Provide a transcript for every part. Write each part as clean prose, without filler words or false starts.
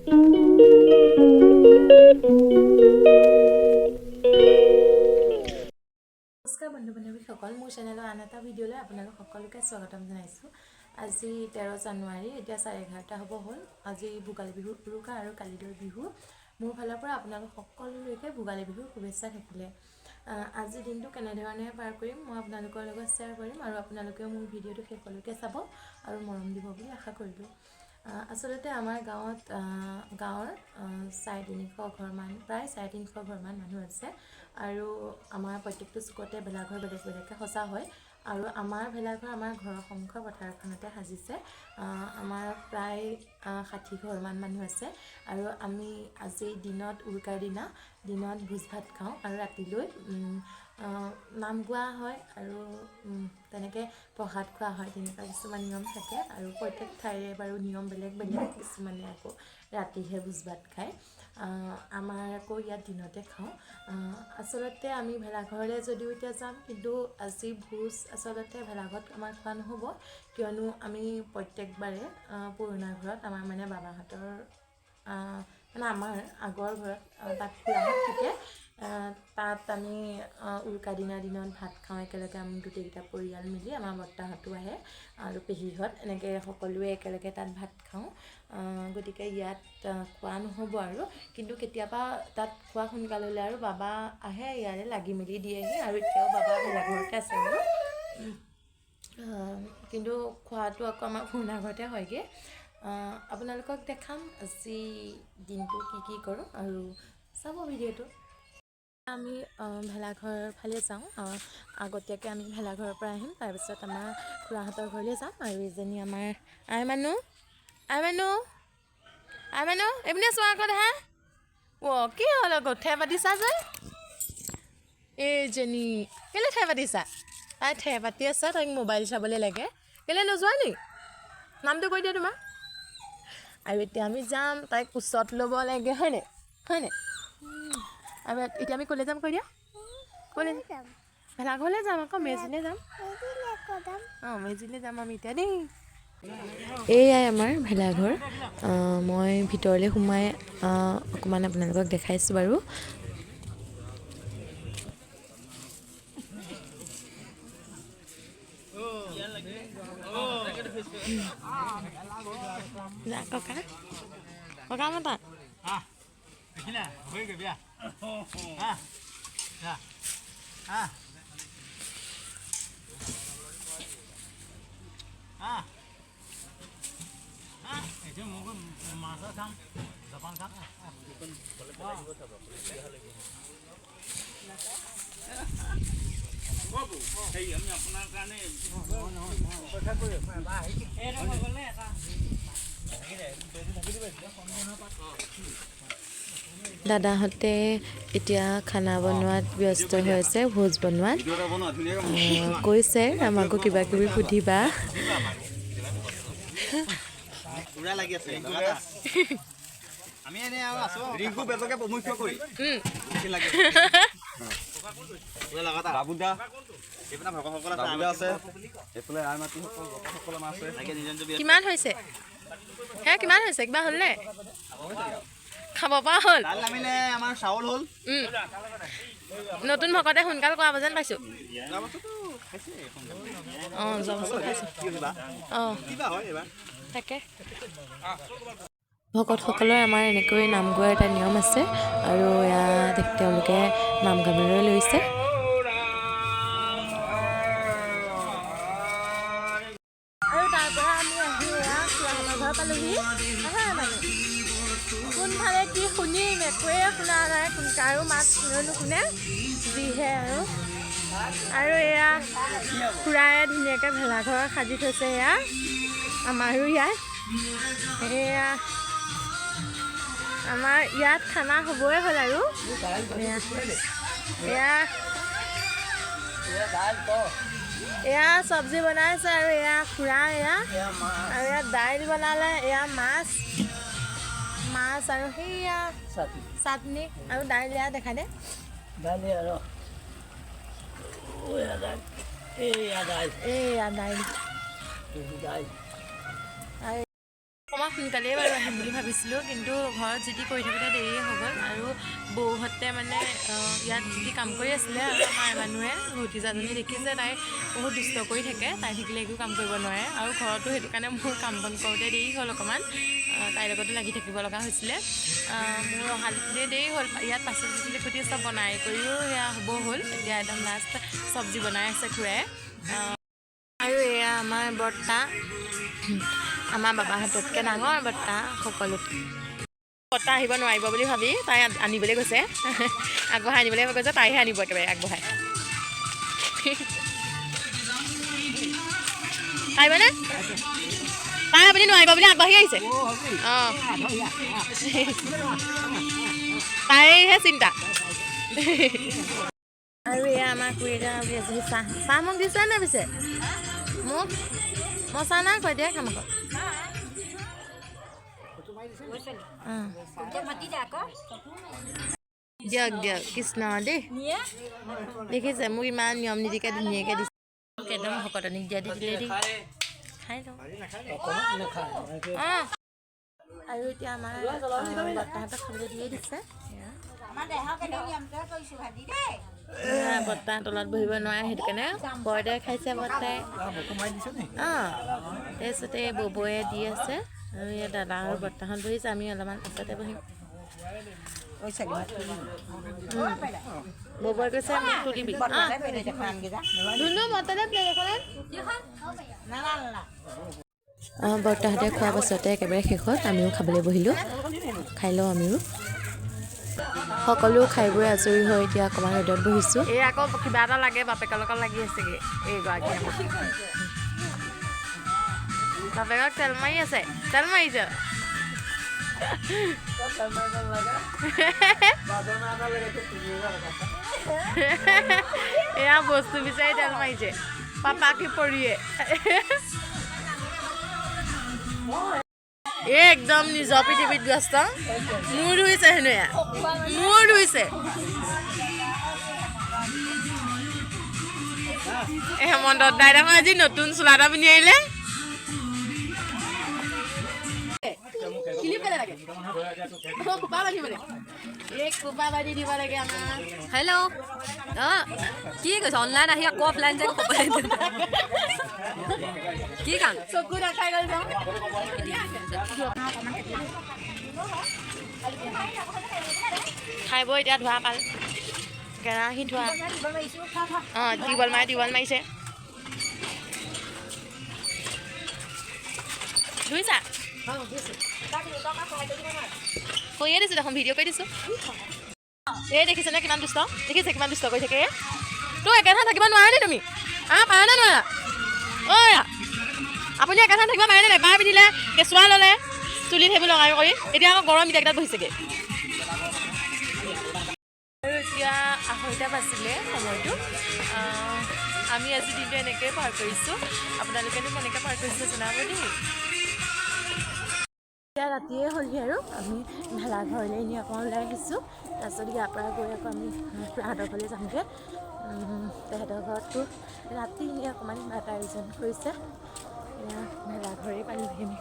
নমস্কাৰ বন্ধু-বান্ধৱীসকল, মোৰ চেনেলৰ আন এটা ভিডিঅ'লৈ আপোনালোক সকলোকে স্বাগতম জনাইছোঁ। আজি 13 জানুৱাৰী, এতিয়া 11:30 হ'ব হ'ল। আজি ভোগালী বিহুৰ উৰুকা আৰু কালিলৈ বিহু। মোৰ ফালৰ পৰা আপোনালোক সকলোলৈকে ভোগালী বিহুৰ শুভেচ্ছা থাকিলে। আজিৰ দিনটো কেনেধৰণে পাৰ কৰিম মই আপোনালোকৰ লগত শ্বেয়াৰ কৰিম আৰু আপোনালোকেও মোৰ ভিডিঅ'টো শেষলৈকে চাব আৰু মৰম দিব বুলি আশা কৰিলোঁ। আচলতে আমাৰ গাঁৱৰ 350 ঘৰমান, প্ৰায় 350 ঘৰমান মানুহ আছে আৰু আমাৰ প্ৰত্যেকটো চুকতে ভেলাঘৰ বেলেগ বেলেগকৈ সজা হয় আৰু আমাৰ ভেলাঘৰ আমাৰ ঘৰৰ সন্মুখৰ পথাৰ এখনতে সাজিছে। আমাৰ প্ৰায় 60 ঘৰমান মানুহ আছে আৰু আমি আজি দিনত উৰুকাৰ দিনত ভোজ ভাত খাওঁ আৰু ৰাতিলৈ নাম গোৱা হয় আৰু তেনেকৈ প্ৰসাদ খোৱা হয়। তেনেকুৱা কিছুমান নিয়ম থাকে আৰু প্ৰত্যেক ঠাইৰে বাৰু নিয়ম বেলেগ বেলেগ। কিছুমানে আকৌ ৰাতিহে ভোজ ভাত খায়, আমাৰ আকৌ ইয়াত দিনতে খাওঁ। আচলতে আমি ভেলাঘৰলৈ যদিও এতিয়া যাম, কিন্তু আজি ভোজ আচলতে ভেলাঘৰত আমাৰ খোৱা নহ'ব, কিয়নো আমি প্ৰত্যেকবাৰে পুৰণা ঘৰত আমাৰ মানে বাবাহঁতৰ মানে আমাৰ আগৰ ঘৰত তাত খুৰাহঁত থাকে, তাত আমি উৰুকা দিনত ভাত খাওঁ একেলগে। আমি গোটেইকেইটা পৰিয়াল মিলি, আমাৰ বৰ্তাহঁতো আহে আৰু পেহীহঁত, এনেকৈ সকলোৱে একেলগে তাত ভাত খাওঁ। গতিকে ইয়াত খোৱা নহ'ব আৰু, কিন্তু কেতিয়াবা তাত খোৱা সোনকাল হ'লে আৰু বাবা আহে ইয়াৰে লাগি মেলি দিয়েহি আৰু এতিয়াও বাবা ভেলাঘৰতে আছে বাৰু। কিন্তু খোৱাটো আকৌ আমাৰ পুৰণা ঘৰতে হয়গৈ। আপোনালোকক দেখাম আজি দিনটো কি কৰোঁ আৰু চাব ভিডিঅ'টো। আমি ভেলাঘৰ ফালে যাওঁ, আগতীয়াকৈ আমি ভেলাঘৰৰ পৰা আহিম, তাৰপিছত আমাৰ খুৰাহঁতৰ ঘৰলৈ যাম। আৰু এজনী আমাৰ আই মানুহ এইপিনে চোৱা আকৌ দেখা। কি হ'ল আকৌ ঠে পাতিছা যে? এইজনী কেলৈ ঠে পাতিছা? তাই ঠে পাতি আছে, তাইক মোবাইল চাবলৈ লাগে। কেলৈ নোযোৱা নি? নামটো কৈ দিয়া তোমাৰ। আৰু এতিয়া আমি যাম, তাইক কোচত ল'ব লাগে, হয়নে? আৰু এতিয়া আমি ক'লৈ যাম কৈ দিয়া? ক'লৈ যাম? ভেলাঘৰলৈ যাম আকৌ, মেজিলৈ যাম। মেজিলৈ যাম আমি এতিয়া দেই। এয়াই আমাৰ ভেলাঘৰ। মই ভিতৰলৈ সোমাই অকণমান আপোনালোকক দেখাইছোঁ বাৰু। ককা মাতা। দাদাহঁতে এতিয়া খানা বনোৱাত ব্যস্ত হৈ আছে, ভোজ বনোৱাত। কৈছে আমাকো কিবা কিবি সুধিবা। আমি এনে আৰু আছো ৰিংকু বেজকে প্ৰমুখ্য কৰি বাবুদা এইপিনে ভকতসকল আছে, এইফালে আই মাতৃসকল ভকতসকল আমাৰ আছে। কিমান হৈছে? কিমান হৈছে? কিবা হ'লনে? খাব পৰা হ'ল? দাইল নামিলে আমাৰ চাউল হ'ল। নতুন ভকতে সোনকাল কৰাব যেন পাইছোঁ। তাকে ভকতসকলৰ আমাৰ এনেকৈ নাম গোৱাৰ এটা নিয়ম আছে আৰু ইয়াত তেওঁলোকে নাম গাবলৈ লৈছে। আৰু তাৰ পৰা আমি আহি খুৰাহঁতৰ ঘৰ পালোহি। কোনফালে কি শুনিম, একোৱে শুনা নাই, কাৰো মাত নুশুনে, যিহে আৰু এয়া খুৰাই ধুনীয়াকৈ ভেলাঘৰ সাজি থৈছে। এয়া আমাৰো ইয়াত আমাৰ ইয়াত খানা হ'বই হ'ল আৰু এয়া চব্জি বনাইছে আৰু এয়া খুৰা আৰু ইয়াত দাইল বনালে, এয়া মাছ আৰু সেয়া চাটনি আৰু দাইল। এয়া দেখা দে এয়া দাইল। অকণমান সোনকালেই বাৰু আহিম বুলি ভাবিছিলোঁ, কিন্তু ঘৰত যি টি কৰি থাকোঁতে দেৰিয়ে হৈ গ'ল। আৰু বৌহঁতে মানে ইয়াত যি টি কাম কৰি আছিলে, আৰু আমাৰ মানুহে ভতিজাজনী দেখিছে তাই বহুত দুষ্ট কৰি থাকে, তাই থাকিলে একো কাম কৰিব নোৱাৰে। আৰু ঘৰতো সেইটো কাৰণে মোৰ কাম বন কৰোঁতে দেৰি হ'ল অকণমান, তাইৰ লগতো লাগি থাকিব লগা হৈছিলে। মোৰ অহালে দেৰি হ'ল। ইয়াত পাচলি খুটি চব বনাই কৰিও সেয়া হ'ব হ'ল। এতিয়া একদম লাষ্ট চব্জি বনাই আছে খুৰাই। আৰু এয়া আমাৰ বৰ্তা, আমাৰ বাবাহঁততকৈ ডাঙৰ বৰ্তা সকলোতকৈ। বৰ্তা আহিব নোৱাৰিব বুলি ভাবি তাই আনিবলৈ গৈছে, আগবঢ়াই আনিবলৈ গৈছে, তাইহে আনিব একেবাৰে আগবঢ়াই। পাৰিবনে? তাই আপুনি নোৱাৰিব বুলি আগবাঢ়ি আহিছে। অঁ, তাইহে চিন্তা। আৰু এয়া আমাৰ খুৰীটা উলিয়াই আছে চাহ মোক দিছে নে পিছে? মোক মই চাহ নাই খোৱা, দিয়ে খাম আকৌ। দিয়ক দিয়ক, কৃষ্ণ দেই। দেখিছে মোক ইমান নিয়ম নীতিকৈ ধুনীয়াকৈ দিছে, একদম ভকতনিক দিয়া দি দিলে দেই। খাই লওঁ। অঁ, আৰু এতিয়া আমাৰ বৰ্তাহঁতক খাবলৈ দিয়ে দিছে। বৰ্তা তলত বহিব নোৱাৰে, সেইটো কাৰণে বৰদাই খাইছে বৰ্তাই। অঁ, তাৰপিছতে ববৌয়ে দি আছে, আৰু ইয়াত দাদা আৰু বৰ্তাহঁত বহিছে, আমি অলপমান পাছতে বহিম। ববৌয়ে কৈছে মোক তুলিবি। বৰ্তাহঁতে খোৱাৰ পাছতে একেবাৰে শেষত আমিও খাবলৈ বহিলোঁ। খাই লওঁ আমিও। সকলো খাই বৈ আজৰি হৈ এতিয়া অকণমান ৰ'দত বহিছোঁ। এই আকৌ কিবা এটা লাগে, বাপেকৰ লগত লাগি আছেগৈ এইগৰাকী। বাপেকক তেল মাৰি আছে, তেল মাৰিছে। এয়া বস্তু বিচাৰি তেল মাৰিছে, পাপাকে পৰিয়ে। একদম নিজৰ পৃথিৱীত ব্যস্ত। মূৰ ধুইছে হেনো, এয়া মূৰ ধুইছে। হেমন্ত দাই দেখোন আজি নতুন চোলা এটা পিন্ধি আহিলে। হেল্ল', অঁ কি কৈছ? অনলাইন আহি আকৌ অফলাইন যে কি কাম? চকু দেখাই গ'ল। খাই বৈ এতিয়া ধোৱা পাল, কেৰাহী ধোৱা। অঁ, টিউবৱেল মাৰিছে। ধুইছা? কৈয়ে দিছোঁ দেখোন, ভিডিঅ' কৰি দিছোঁ। এই দেখিছেনে কিমান দুষ্ট? দেখিছে কিমান দুষ্ট কৰি থাকে? তোৰ একেঠাইত থাকিব নোৱাৰা নে তুমি? পাৰা নে নোৱাৰা? ঐ, আপুনি একেঠাইত থাকিব পাৰে নে নাই? বাঁহ পিন্ধিলে, কেঁচুৱা ল'লে, চুলিত সেইবোৰ লগাই কৰি, এতিয়া আকৌ গৰম ইটাকেইটাত বহিছেগৈ। আৰু এতিয়া 2:30 বাজিলে সময়টো। আমি আজি দিনটো এনেকৈয়ে পাৰ কৰিছোঁ। আপোনালোকেনো কেনেকৈ পাৰ কৰিছে জনাব দেই। এতিয়া ৰাতিয়ে হ'লহি আৰু আমি ভেলাঘৰলৈ এনেই অকণমান ওলাই আহিছোঁ। তাৰপিছত ইয়াৰ পৰা গৈ আকৌ আমি খুৰাহঁতৰ ঘৰলৈ যামগৈ। তেহেঁতৰ ঘৰততো ৰাতি এনেই অকণমান এটা আয়োজন কৰিছে। এয়া ভেলাঘৰেই পালোহি আমি।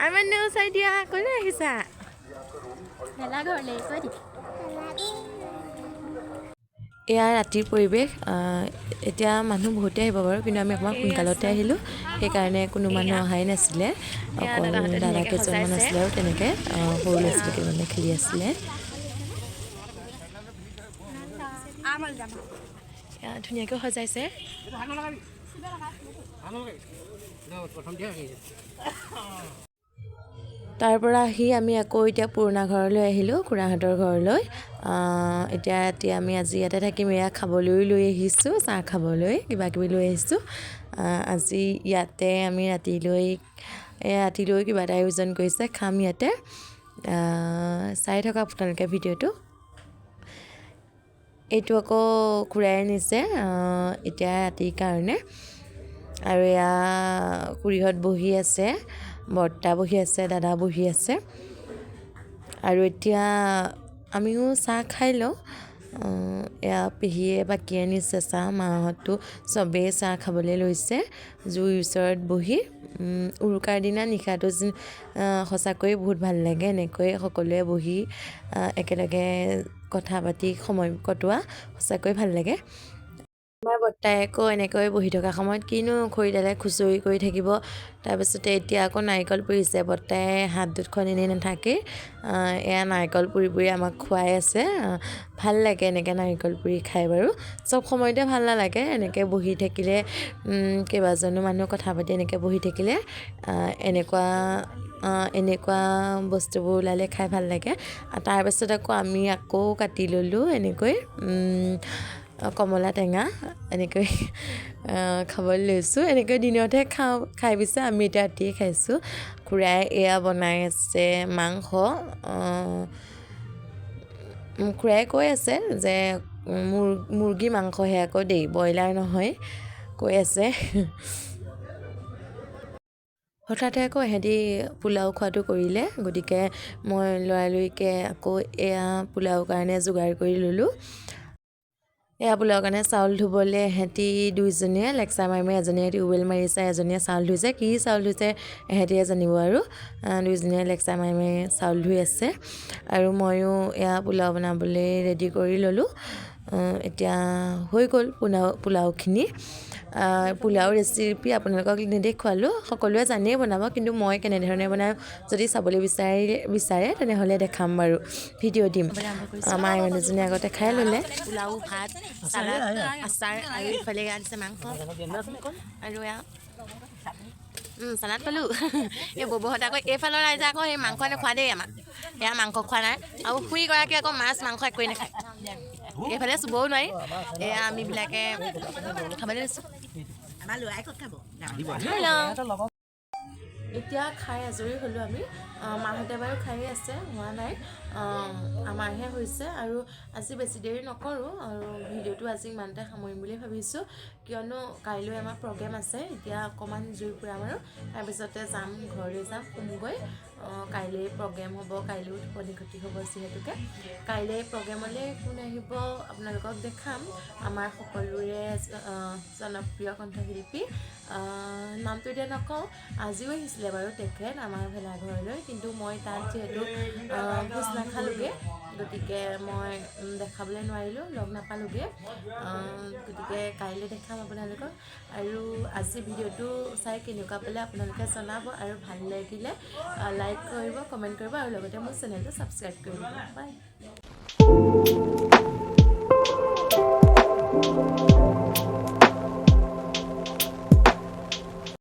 আমাৰ নেও চাই দিয়া, ক'লৈ আহিছা? ভেলাঘৰলৈ কৈ দিয়া। এয়া ৰাতিৰ পৰিৱেশ। এতিয়া মানুহ বহুতে আহিব বাৰু, কিন্তু আমি অকণমান সোনকালতে আহিলোঁ, সেইকাৰণে কোনো মানুহ অহাই নাছিলে। অকল দাদা কেইজনমান আছিলে আৰু তেনেকৈ সৰু ল'ৰা ছোৱালী কেইজনমানে খেলি আছিলে। ধুনীয়াকৈ সজাইছে। তাৰ পৰা আহি আমি আকৌ এতিয়া পুৰণা ঘৰলৈ আহিলোঁ, খুৰাহঁতৰ ঘৰলৈ। এতিয়া আমি আজি ইয়াতে থাকিম। এয়া খাবলৈও লৈ আহিছোঁ, চাহ খাবলৈ কিবাকিবি লৈ আহিছোঁ। আজি ইয়াতে আমি ৰাতিলৈ কিবা এটা আয়োজন কৰিছে, খাম ইয়াতে। চাই থকা আপোনালোকে ভিডিঅ'টো। এইটো আকৌ খুৰাই নিছে এতিয়া ৰাতিৰ কাৰণে। আৰু এয়া খুৰীহঁত বহি আছে, বৰ্তা বহি আছে, দাদা বহি আছে। আৰু এতিয়া আমিও চাহ খাই লওঁ এয়া পেহীয়ে বাকী আনিছে চাহ মাহঁতো চবেই চাহ খাবলৈ লৈছে জুইৰ ওচৰত বহি উৰুকাৰ দিনা নিশাটো সঁচাকৈয়ে বহুত ভাল লাগে এনেকৈ সকলোৱে বহি একেলগে কথা পাতি সময় কটোৱা সঁচাকৈ ভাল লাগে আমাৰ বৰ্তাই আকৌ এনেকৈ বহি থকা সময়ত কিনো খৰিডালে খুচৰি কৰি থাকিব তাৰপিছতে এতিয়া আকৌ নাৰিকল পুৰিছে বৰ্তাই হাত দুখন এনেই নাথাকে এয়া নাৰিকল পুৰি পুৰি আমাক খুৱাই আছে ভাল লাগে এনেকৈ নাৰিকল পুৰি খাই বাৰু চব সময়তে ভাল নালাগে এনেকৈ বহি থাকিলে কেইবাজনো মানুহ কথা পাতি এনেকৈ বহি থাকিলে এনেকুৱা বস্তুবোৰ ওলালে খাই ভাল লাগে তাৰপিছত আকৌ আমি আকৌ কাটি ল'লোঁ এনেকৈ কমলা টেঙা এনেকৈ খাবলৈ লৈছোঁ এনেকৈ দিনতহে খাই পিছে আমি এতিয়া ৰাতিয়ে খাইছোঁ খুৰাই এয়া বনাই আছে মাংস খুৰাই কৈ আছে যে মুৰ্গী মাংসহে আকৌ দেই ব্ৰইলাৰ নহয় কৈ আছে হঠাতে আকৌ ইহঁতি পোলাও খোৱাটো কৰিলে গতিকে মই লৰালৰিকৈ আকৌ এয়া পোলাও কাৰণে যোগাৰ কৰি ল'লোঁ এয়া পোলাও কাৰণে চাউল ধুবলৈ ইহঁতি দুইজনীয়ে লেকচাৰ মাৰি এজনীয়ে টিউবেল মাৰিছে এজনীয়ে চাউল ধুইছে কি চাউল ধুইছে ইহঁতিয়ে জানিব আৰু দুইজনীয়ে লেকচাৰ মাৰি চাউল ধুই আছে আৰু ময়ো এয়া পোলাও বনাবলৈ ৰেডি কৰি ল'লোঁ এতিয়া হৈ গ'ল পোলাওখিনি পোলাও ৰেচিপি আপোনালোকক নেদেখুৱালোঁ সকলোৱে জানেই বনাব কিন্তু মই কেনেধৰণে বনাওঁ যদি চাবলৈ বিচাৰে তেনেহ'লে দেখাম বাৰু ভিডিঅ' দিম আমাৰ মানুহজনী আগতে খাই ল'লে পোলাও ভাত চালাড আচাৰ আৰু ইফালে আনিছে মাংস আৰু এয়া চালাড পালোঁ এই ববহঁত আকৌ এইফালৰ ৰাইজে আকৌ সেই মাংস নোখোৱা দেই আমাক এয়া মাংস খোৱা নাই আৰু খুৰীগৰাকী আকৌ মাছ মাংস একোৱেই নাখায় এইফালে চুবও নোৱাৰি এয়া আমিবিলাকে খাবলৈ লৈছোঁ এতিয়া খাই আজৰি হ'লোঁ আমি মাহঁতে বাৰু খায়ে আছে হোৱা নাই আমাৰহে হৈছে আৰু আজি বেছি দেৰি নকৰোঁ আৰু ভিডিঅ'টো আজি ইমানতে সামৰিম বুলি ভাবিছোঁ কিয়নো কাইলৈ আমাৰ প্ৰগ্ৰেম আছে এতিয়া অকণমান জুই ফুৰাম আৰু তাৰপিছতে যাম ঘৰলৈ যাম শুমগৈ কাইলৈ প্ৰগ্ৰেম হ'ব কাইলৈও টোপনি ক্ষতি হ'ব যিহেতুকে কাইলৈ প্ৰগ্ৰেমলৈ কোন আহিব আপোনালোকক দেখাম আমাৰ সকলোৰে জনপ্ৰিয় কণ্ঠশিল্পী নামটো এতিয়া নকওঁ আজিও আহিছিলে বাৰু তেখেত আমাৰ ভেলাঘৰলৈ কিন্তু মই তাত যিহেতু ভোজ নাখালোঁগৈ গতিকে মই দেখাবলৈ নোৱাৰিলোঁ লগ নাপালোঁগৈ গতিকে কাইলৈ দেখাম আপোনালোকক আৰু আজি ভিডিঅ'টো চাই কেনেকুৱা পালে আপোনালোকে জনাব আৰু ভাল লাগিলে লাইক কৰিব কমেণ্ট কৰিব আৰু লগতে মোৰ চেনেলটো ছাবস্ক্ৰাইব কৰিব বাই